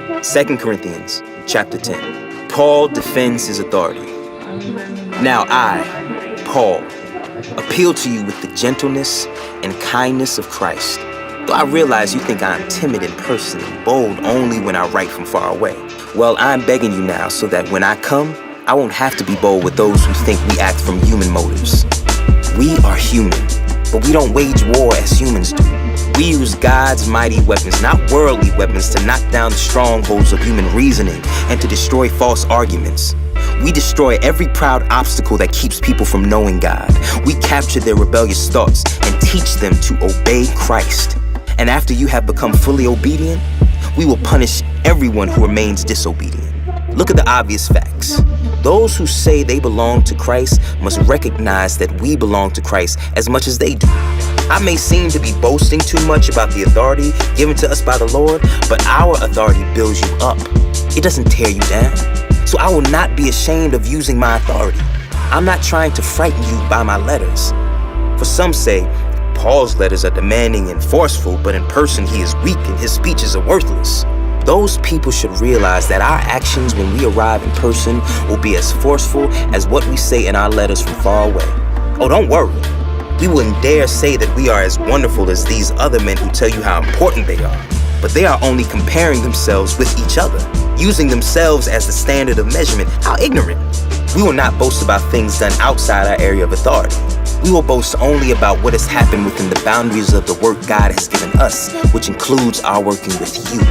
2 Corinthians chapter 10. Paul defends his authority. Now I, Paul, appeal to you with the gentleness and kindness of Christ. Though I realize you think I am timid in person and bold only when I write from far away. Well, I'm begging you now so that when I come, I won't have to be bold with those who think we act from human motives. We are human, but we don't wage war as humans do. We use God's mighty weapons, not worldly weapons, to knock down the strongholds of human reasoning and to destroy false arguments. We destroy every proud obstacle that keeps people from knowing God. We capture their rebellious thoughts and teach them to obey Christ. And after you have become fully obedient, we will punish everyone who remains disobedient. Look at the obvious facts. Those who say they belong to Christ must recognize that we belong to Christ as much as they do. I may seem to be boasting too much about the authority given to us by the Lord, but our authority builds you up. It doesn't tear you down. So I will not be ashamed of using my authority. I'm not trying to frighten you by my letters. For some say, Paul's letters are demanding and forceful, but in person he is weak and his speeches are worthless. Those people should realize that our actions when we arrive in person will be as forceful as what we say in our letters from far away. Oh, don't worry. We wouldn't dare say that we are as wonderful as these other men who tell you how important they are. But they are only comparing themselves with each other, using themselves as the standard of measurement. How ignorant. We will not boast about things done outside our area of authority. We will boast only about what has happened within the boundaries of the work God has given us, which includes our working with you.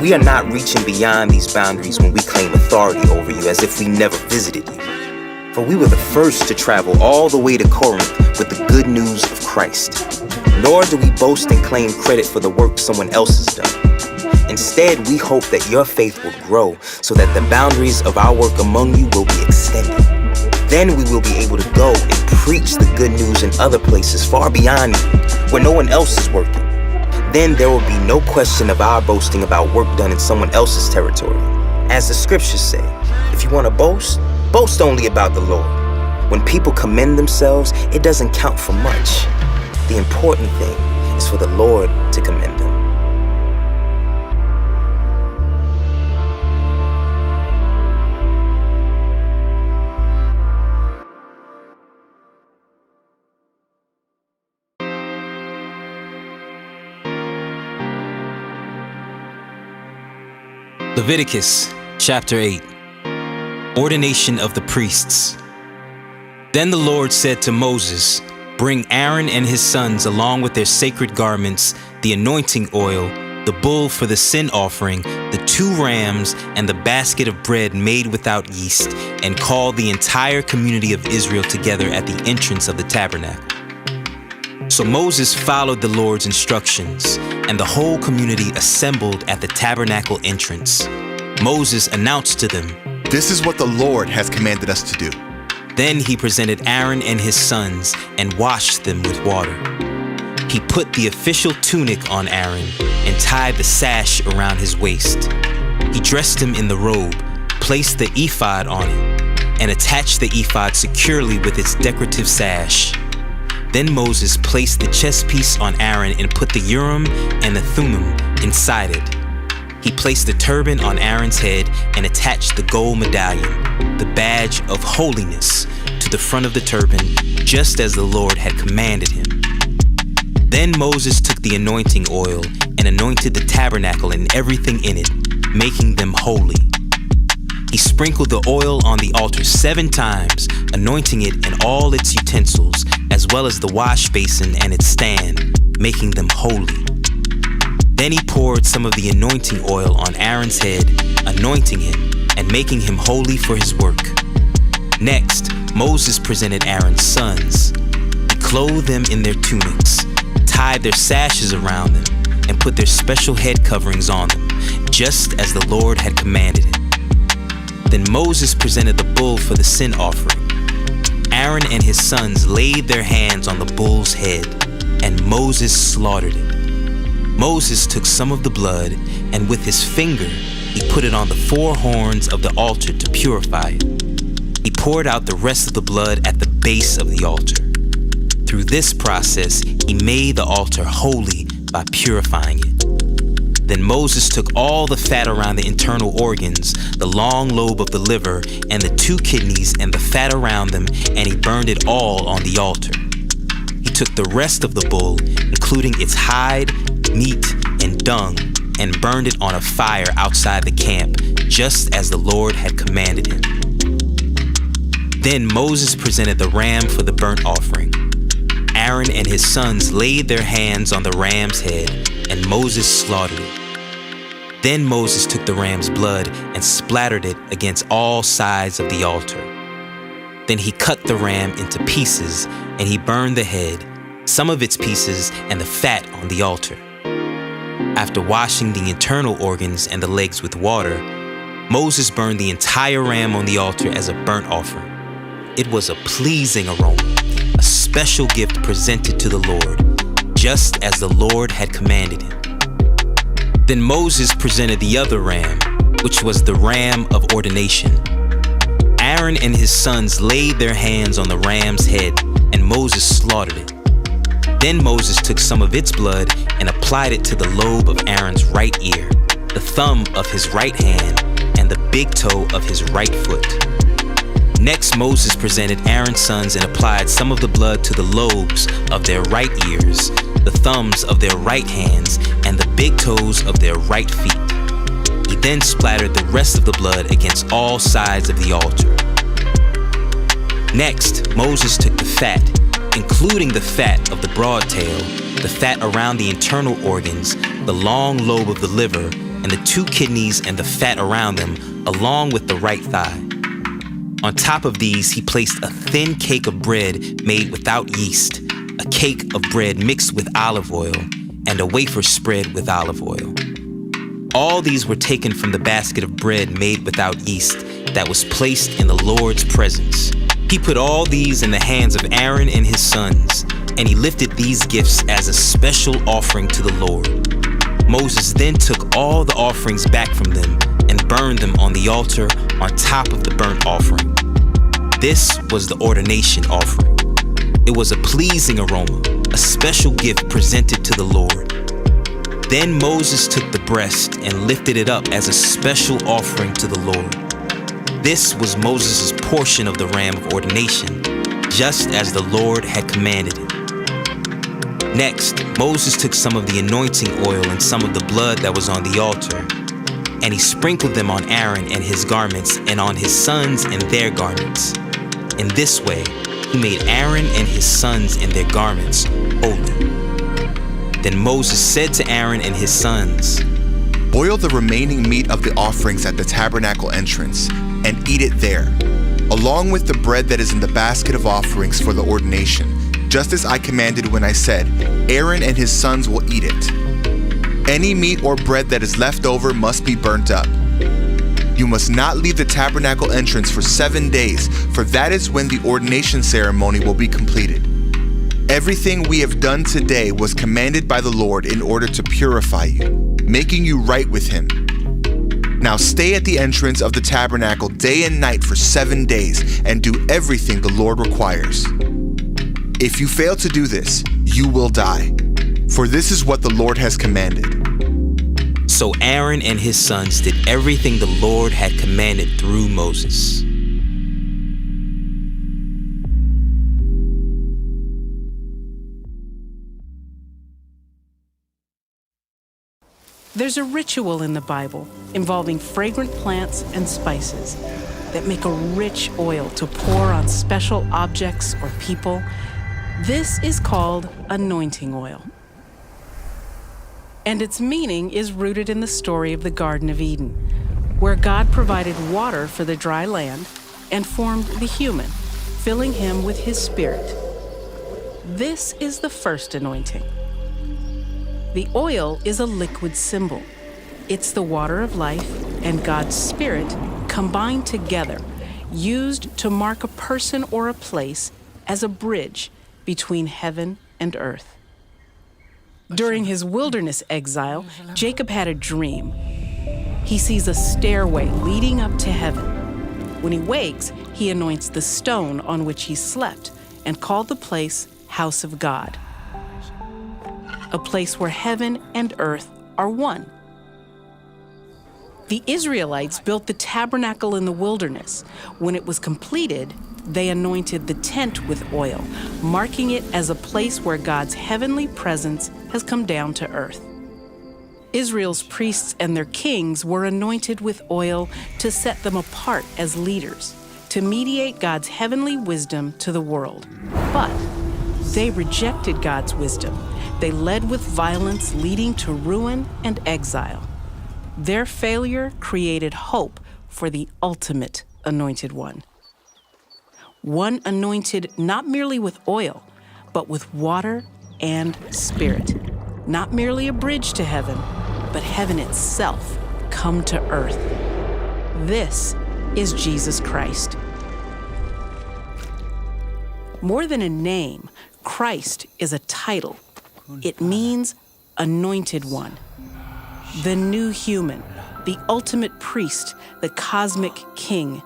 We are not reaching beyond these boundaries when we claim authority over you as if we never visited you. For we were the first to travel all the way to Corinth with the good news of Christ. Nor do we boast and claim credit for the work someone else has done. Instead, we hope that your faith will grow so that the boundaries of our work among you will be extended. Then we will be able to go and preach the good news in other places far beyond you, where no one else is working. Then there will be no question of our boasting about work done in someone else's territory. As the scriptures say, if you want to boast, boast only about the Lord. When people commend themselves, it doesn't count for much. The important thing is for the Lord to commend them. Leviticus chapter 8. Ordination of the priests. Then the Lord said to Moses, "Bring Aaron and his sons along with their sacred garments, the anointing oil, the bull for the sin offering, the 2 rams, and the basket of bread made without yeast, and call the entire community of Israel together at the entrance of the tabernacle." So Moses followed the Lord's instructions, and the whole community assembled at the tabernacle entrance. Moses announced to them, "This is what the Lord has commanded us to do." Then he presented Aaron and his sons and washed them with water. He put the official tunic on Aaron and tied the sash around his waist. He dressed him in the robe, placed the ephod on him, and attached the ephod securely with its decorative sash. Then Moses placed the chest piece on Aaron and put the Urim and the Thummim inside it. He placed the turban on Aaron's head and attached the gold medallion, the badge of holiness, to the front of the turban, just as the Lord had commanded him. Then Moses took the anointing oil and anointed the tabernacle and everything in it, making them holy. He sprinkled the oil on the altar 7 times, anointing it and all its utensils, as well as the wash basin and its stand, making them holy. Then he poured some of the anointing oil on Aaron's head, anointing him and making him holy for his work. Next, Moses presented Aaron's sons. He clothed them in their tunics, tied their sashes around them, and put their special head coverings on them, just as the Lord had commanded him. Then Moses presented the bull for the sin offering. Aaron and his sons laid their hands on the bull's head, and Moses slaughtered it. Moses took some of the blood, and with his finger, he put it on the 4 horns of the altar to purify it. He poured out the rest of the blood at the base of the altar. Through this process, he made the altar holy by purifying it. Then Moses took all the fat around the internal organs, the long lobe of the liver, and the 2 kidneys and the fat around them, and he burned it all on the altar. He took the rest of the bull, including its hide, meat, and dung, and burned it on a fire outside the camp, just as the Lord had commanded him. Then Moses presented the ram for the burnt offering. Aaron and his sons laid their hands on the ram's head, and Moses slaughtered it. Then Moses took the ram's blood and splattered it against all sides of the altar. Then he cut the ram into pieces, and he burned the head, some of its pieces, and the fat on the altar. After washing the internal organs and the legs with water, Moses burned the entire ram on the altar as a burnt offering. It was a pleasing aroma, a special gift presented to the Lord, just as the Lord had commanded him. Then Moses presented the other ram, which was the ram of ordination. Aaron and his sons laid their hands on the ram's head, and Moses slaughtered it. Then Moses took some of its blood and applied it to the lobe of Aaron's right ear, the thumb of his right hand, and the big toe of his right foot. Next, Moses presented Aaron's sons and applied some of the blood to the lobes of their right ears, the thumbs of their right hands, and the big toes of their right feet. He then splattered the rest of the blood against all sides of the altar. Next, Moses took the fat, including the fat of the broad tail, the fat around the internal organs, the long lobe of the liver, and the 2 kidneys and the fat around them, along with the right thigh. On top of these, he placed a thin cake of bread made without yeast, a cake of bread mixed with olive oil, and a wafer spread with olive oil. All these were taken from the basket of bread made without yeast that was placed in the Lord's presence. He put all these in the hands of Aaron and his sons, and he lifted these gifts as a special offering to the Lord. Moses then took all the offerings back from them and burned them on the altar on top of the burnt offering. This was the ordination offering. It was a pleasing aroma, a special gift presented to the Lord. Then Moses took the breast and lifted it up as a special offering to the Lord. This was Moses' portion of the ram of ordination, just as the Lord had commanded him. Next, Moses took some of the anointing oil and some of the blood that was on the altar, and he sprinkled them on Aaron and his garments and on his sons and their garments. In this way, he made Aaron and his sons and their garments holy. Then Moses said to Aaron and his sons, Boil the remaining meat of the offerings at the tabernacle entrance and eat it there, along with the bread that is in the basket of offerings for the ordination, just as I commanded when I said, Aaron and his sons will eat it. Any meat or bread that is left over must be burnt up. You must not leave the tabernacle entrance for 7 days, for that is when the ordination ceremony will be completed. Everything we have done today was commanded by the Lord in order to purify you, making you right with him. Now stay at the entrance of the tabernacle day and night for 7 days and do everything the Lord requires. If you fail to do this, you will die, for this is what the Lord has commanded. So Aaron and his sons did everything the Lord had commanded through Moses. There's a ritual in the Bible involving fragrant plants and spices that make a rich oil to pour on special objects or people. This is called anointing oil. And its meaning is rooted in the story of the Garden of Eden, where God provided water for the dry land and formed the human, filling him with his spirit. This is the first anointing. The oil is a liquid symbol. It's the water of life and God's Spirit combined together, used to mark a person or a place as a bridge between heaven and earth. During his wilderness exile, Jacob had a dream. He sees a stairway leading up to heaven. When he wakes, he anoints the stone on which he slept and called the place House of God, a place where heaven and earth are one. The Israelites built the tabernacle in the wilderness. When it was completed, they anointed the tent with oil, marking it as a place where God's heavenly presence has come down to earth. Israel's priests and their kings were anointed with oil to set them apart as leaders, to mediate God's heavenly wisdom to the world. But they rejected God's wisdom. They led with violence, leading to ruin and exile. Their failure created hope for the ultimate anointed one. One anointed not merely with oil, but with water and spirit. Not merely a bridge to heaven, but heaven itself come to earth. This is Jesus Christ. More than a name, Christ is a title. It means anointed one. The new human, the ultimate priest, the cosmic king.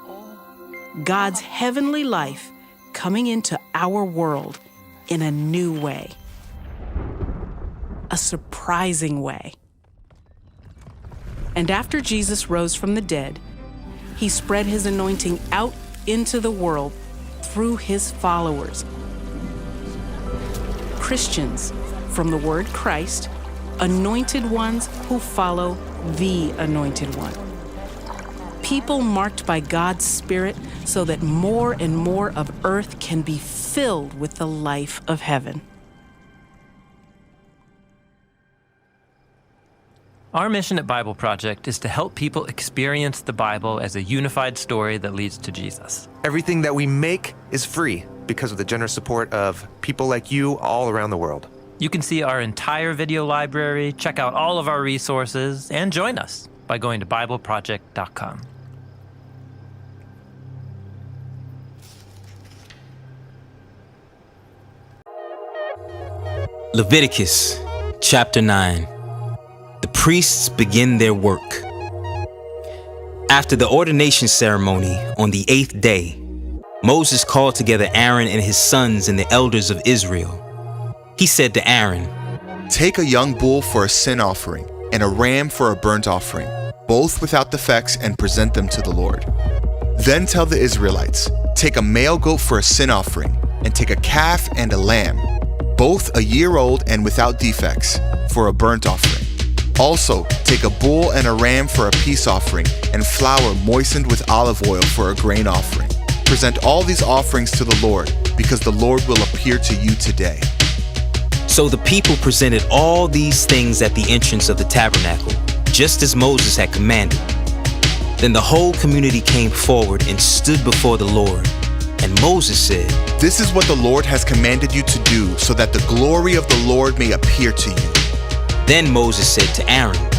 God's heavenly life coming into our world in a new way. A surprising way. And after Jesus rose from the dead, he spread his anointing out into the world through his followers. Christians, from the word Christ, anointed ones who follow the anointed one. People marked by God's Spirit so that more and more of earth can be filled with the life of heaven. Our mission at Bible Project is to help people experience the Bible as a unified story that leads to Jesus. Everything that we make is free because of the generous support of people like you all around the world. You can see our entire video library, check out all of our resources, and join us by going to BibleProject.com. Leviticus chapter 9. The priests begin their work. After the ordination ceremony on the 8th day, Moses called together Aaron and his sons and the elders of Israel. He said to Aaron, Take a young bull for a sin offering and a ram for a burnt offering, both without defects, and present them to the Lord. Then tell the Israelites, Take a male goat for a sin offering, and take a calf and a lamb, both a year old and without defects, for a burnt offering. Also, take a bull and a ram for a peace offering, and flour moistened with olive oil for a grain offering. Present all these offerings to the Lord, because the Lord will appear to you today. So the people presented all these things at the entrance of the tabernacle, just as Moses had commanded. Then the whole community came forward and stood before the Lord. And Moses said, This is what the Lord has commanded you to do, so that the glory of the Lord may appear to you. Then Moses said to Aaron,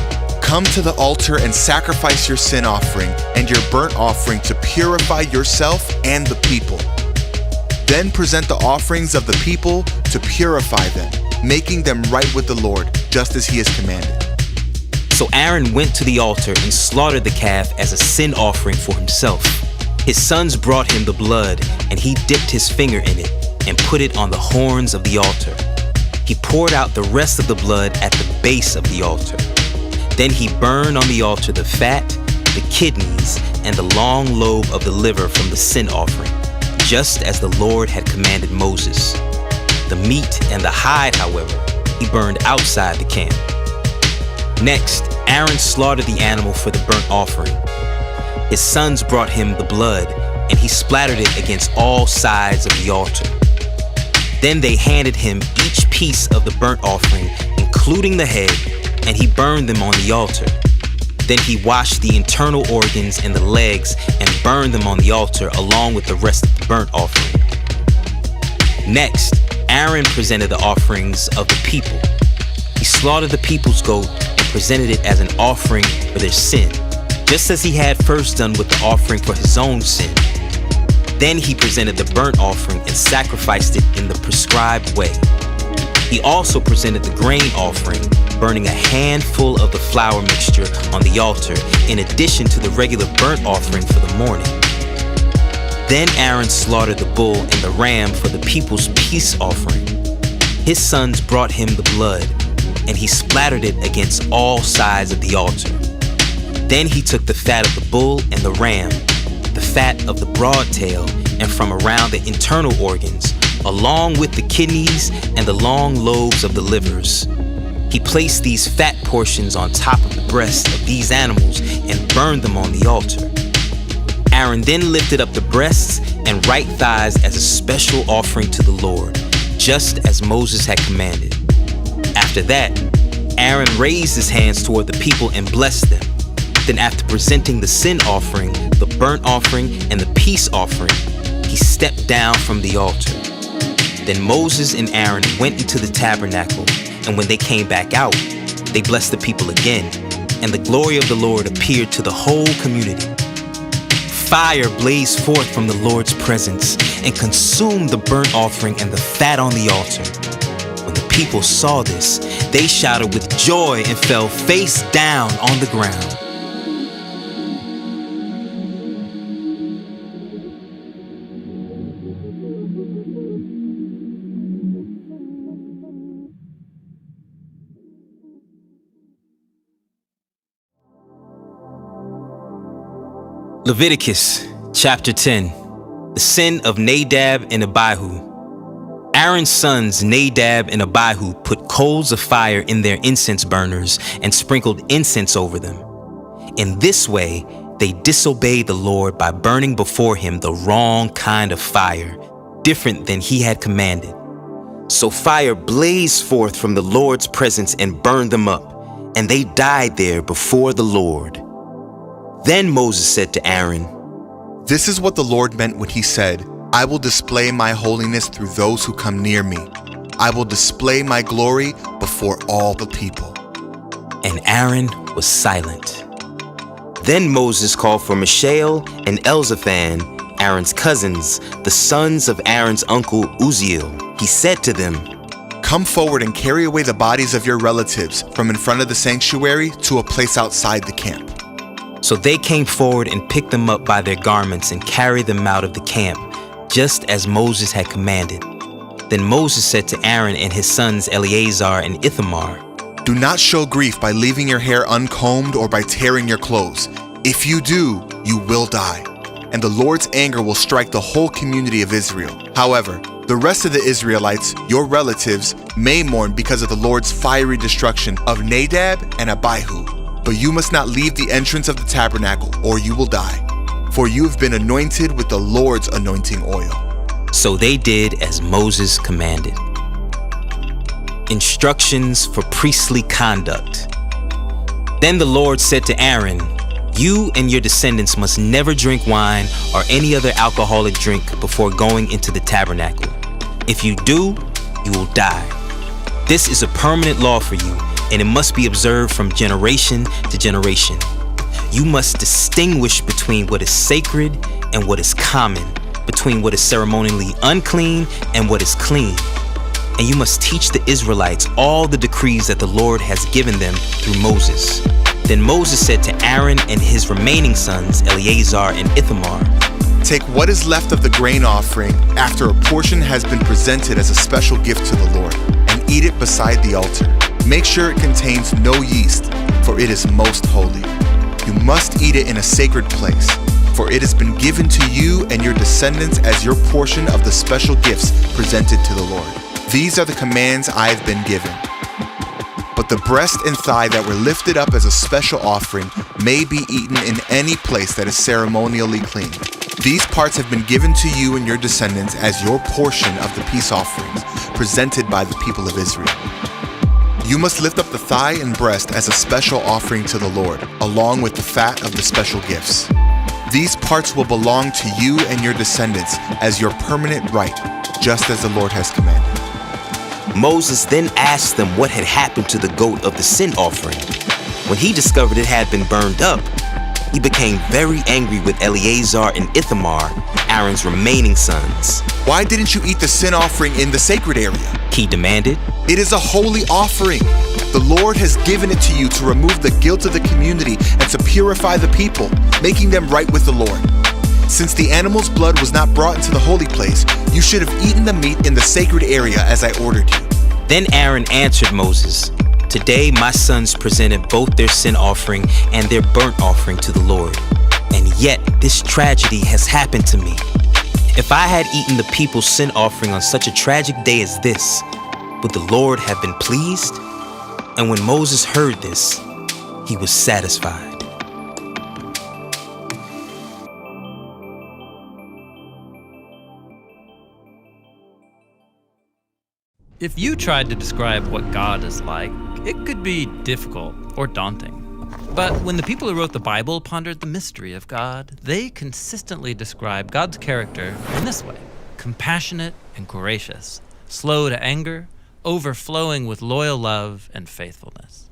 Come to the altar and sacrifice your sin offering and your burnt offering to purify yourself and the people. Then present the offerings of the people to purify them, making them right with the Lord, just as he has commanded. So Aaron went to the altar and slaughtered the calf as a sin offering for himself. His sons brought him the blood, and he dipped his finger in it and put it on the horns of the altar. He poured out the rest of the blood at the base of the altar. Then he burned on the altar the fat, the kidneys, and the long lobe of the liver from the sin offering, just as the Lord had commanded Moses. The meat and the hide, however, he burned outside the camp. Next, Aaron slaughtered the animal for the burnt offering. His sons brought him the blood, and he splattered it against all sides of the altar. Then they handed him each piece of the burnt offering, including the head, and he burned them on the altar. Then he washed the internal organs and the legs and burned them on the altar along with the rest of the burnt offering. Next, Aaron presented the offerings of the people. He slaughtered the people's goat and presented it as an offering for their sin, just as he had first done with the offering for his own sin. Then he presented the burnt offering and sacrificed it in the prescribed way. He also presented the grain offering, burning a handful of the flour mixture on the altar, in addition to the regular burnt offering for the morning. Then Aaron slaughtered the bull and the ram for the people's peace offering. His sons brought him the blood, and he splattered it against all sides of the altar. Then he took the fat of the bull and the ram, the fat of the broad tail, and from around the internal organs, along with the kidneys and the long lobes of the livers. He placed these fat portions on top of the breasts of these animals and burned them on the altar. Aaron then lifted up the breasts and right thighs as a special offering to the Lord, just as Moses had commanded. After that, Aaron raised his hands toward the people and blessed them. Then after presenting the sin offering, the burnt offering, and the peace offering, he stepped down from the altar. Then Moses and Aaron went into the tabernacle, and when they came back out, they blessed the people again, and the glory of the Lord appeared to the whole community. Fire blazed forth from the Lord's presence and consumed the burnt offering and the fat on the altar. When the people saw this, they shouted with joy and fell face down on the ground. Leviticus chapter 10. The sin of Nadab and Abihu. Aaron's sons Nadab and Abihu put coals of fire in their incense burners and sprinkled incense over them. In this way, they disobeyed the Lord by burning before him the wrong kind of fire, different than he had commanded. So fire blazed forth from the Lord's presence and burned them up, and they died there before the Lord. Then Moses said to Aaron, This is what the Lord meant when he said, I will display my holiness through those who come near me. I will display my glory before all the people. And Aaron was silent. Then Moses called for Mishael and Elzaphan, Aaron's cousins, the sons of Aaron's uncle Uzziel. He said to them, Come forward and carry away the bodies of your relatives from in front of the sanctuary to a place outside the camp. So they came forward and picked them up by their garments and carried them out of the camp, just as Moses had commanded. Then Moses said to Aaron and his sons Eleazar and Ithamar, Do not show grief by leaving your hair uncombed or by tearing your clothes. If you do, you will die, and the Lord's anger will strike the whole community of Israel. However, the rest of the Israelites, your relatives, may mourn because of the Lord's fiery destruction of Nadab and Abihu. But you must not leave the entrance of the tabernacle, or you will die. For you have been anointed with the Lord's anointing oil. So they did as Moses commanded. Instructions for priestly conduct. Then the Lord said to Aaron, You and your descendants must never drink wine or any other alcoholic drink before going into the tabernacle. If you do, you will die. This is a permanent law for you, and it must be observed from generation to generation. You must distinguish between what is sacred and what is common, between what is ceremonially unclean and what is clean. And you must teach the Israelites all the decrees that the Lord has given them through Moses. Then Moses said to Aaron and his remaining sons, Eleazar and Ithamar, Take what is left of the grain offering after a portion has been presented as a special gift to the Lord, and eat it beside the altar. Make sure it contains no yeast, for it is most holy. You must eat it in a sacred place, for it has been given to you and your descendants as your portion of the special gifts presented to the Lord. These are the commands I have been given. But the breast and thigh that were lifted up as a special offering may be eaten in any place that is ceremonially clean. These parts have been given to you and your descendants as your portion of the peace offerings presented by the people of Israel. You must lift up the thigh and breast as a special offering to the Lord, along with the fat of the special gifts. These parts will belong to you and your descendants as your permanent right, just as the Lord has commanded. Moses then asked them what had happened to the goat of the sin offering. When he discovered it had been burned up, he became very angry with Eleazar and Ithamar, Aaron's remaining sons. Why didn't you eat the sin offering in the sacred area? He demanded. It is a holy offering. The Lord has given it to you to remove the guilt of the community and to purify the people, making them right with the Lord. Since the animal's blood was not brought into the holy place, you should have eaten the meat in the sacred area as I ordered you. Then Aaron answered Moses, Today, my sons presented both their sin offering and their burnt offering to the Lord. And yet, this tragedy has happened to me. If I had eaten the people's sin offering on such a tragic day as this, would the Lord have been pleased? And when Moses heard this, he was satisfied. If you tried to describe what God is like, it could be difficult or daunting. But when the people who wrote the Bible pondered the mystery of God, they consistently describe God's character in this way: compassionate and gracious, slow to anger, overflowing with loyal love and faithfulness.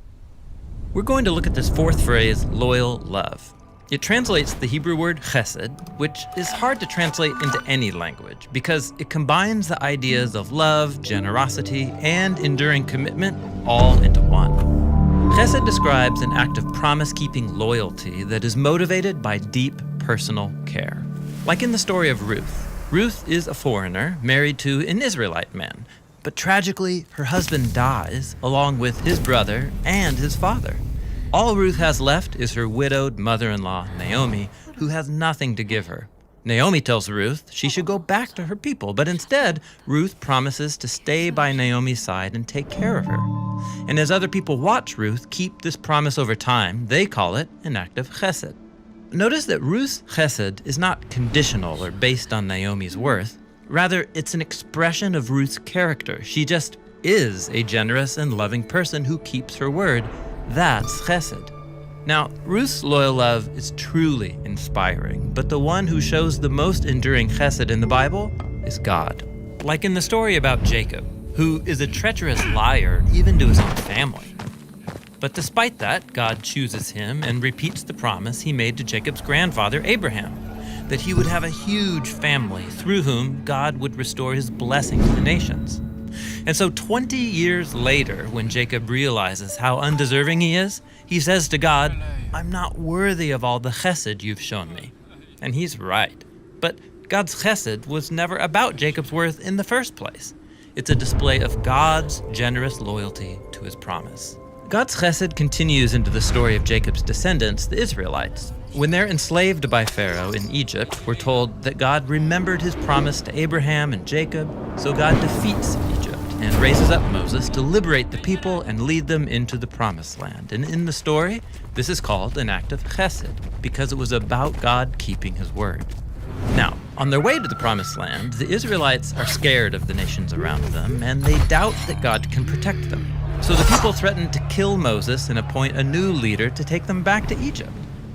We're going to look at this fourth phrase, loyal love. It translates the Hebrew word chesed, which is hard to translate into any language because it combines the ideas of love, generosity, and enduring commitment all into one. Chesed describes an act of promise-keeping loyalty that is motivated by deep personal care. Like in the story of Ruth. Ruth is a foreigner married to an Israelite man, but tragically, her husband dies along with his brother and his father. All Ruth has left is her widowed mother-in-law, Naomi, who has nothing to give her. Naomi tells Ruth she should go back to her people, but instead, Ruth promises to stay by Naomi's side and take care of her. And as other people watch Ruth keep this promise over time, they call it an act of chesed. Notice that Ruth's chesed is not conditional or based on Naomi's worth. Rather, it's an expression of Ruth's character. She just is a generous and loving person who keeps her word. That's chesed. Now, Ruth's loyal love is truly inspiring, but the one who shows the most enduring chesed in the Bible is God. Like in the story about Jacob, who is a treacherous liar even to his own family. But despite that, God chooses him and repeats the promise he made to Jacob's grandfather, Abraham, that he would have a huge family through whom God would restore his blessing to the nations. And so 20 years later, when Jacob realizes how undeserving he is, he says to God, "I'm not worthy of all the chesed you've shown me." And he's right. But God's chesed was never about Jacob's worth in the first place. It's a display of God's generous loyalty to his promise. God's chesed continues into the story of Jacob's descendants, the Israelites. When they're enslaved by Pharaoh in Egypt, we're told that God remembered his promise to Abraham and Jacob, so God defeats Egypt and raises up Moses to liberate the people and lead them into the promised land. And in the story, this is called an act of chesed because it was about God keeping his word. Now, on their way to the promised land, the Israelites are scared of the nations around them, and they doubt that God can protect them. So the people threaten to kill Moses and appoint a new leader to take them back to Egypt.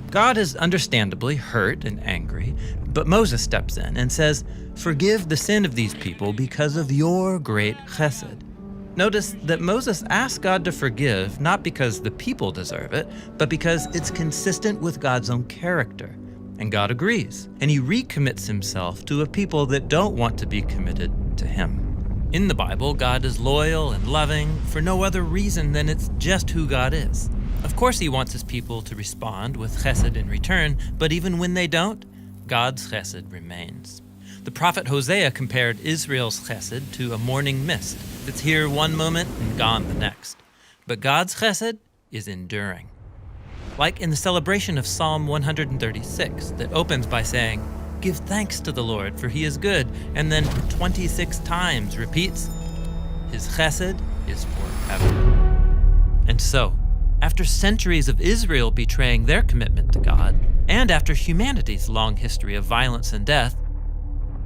God is understandably hurt and angry, but Moses steps in and says, "Forgive the sin of these people because of your great chesed." Notice that Moses asks God to forgive not because the people deserve it, but because it's consistent with God's own character. And God agrees, and he recommits himself to a people that don't want to be committed to him. In the Bible, God is loyal and loving for no other reason than it's just who God is. Of course, he wants his people to respond with chesed in return, but even when they don't, God's chesed remains. The prophet Hosea compared Israel's chesed to a morning mist that's here one moment and gone the next. But God's chesed is enduring. Like in the celebration of Psalm 136 that opens by saying, "Give thanks to the Lord, for he is good," and then 26 times repeats, "His chesed is forever." And so, after centuries of Israel betraying their commitment to God, and after humanity's long history of violence and death,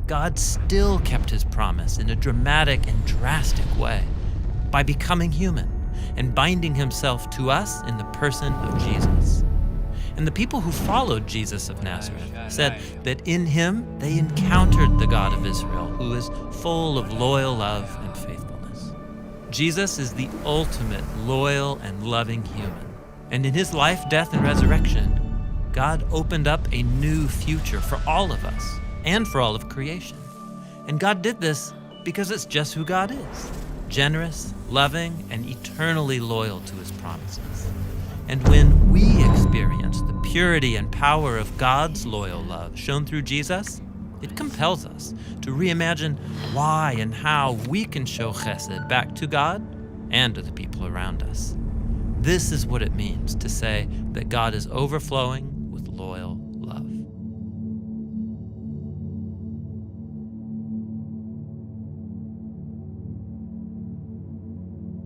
God still kept his promise in a dramatic and drastic way by becoming human and binding himself to us in the person of Jesus. And the people who followed Jesus of Nazareth said that in him they encountered the God of Israel, who is full of loyal love and faithfulness. Jesus is the ultimate loyal and loving human. And in his life, death, and resurrection, God opened up a new future for all of us and for all of creation. And God did this because it's just who God is: generous, loving, and eternally loyal to his promises. And when we experience the purity and power of God's loyal love shown through Jesus, it compels us to reimagine why and how we can show chesed back to God and to the people around us. This is what it means to say that God is overflowing with loyal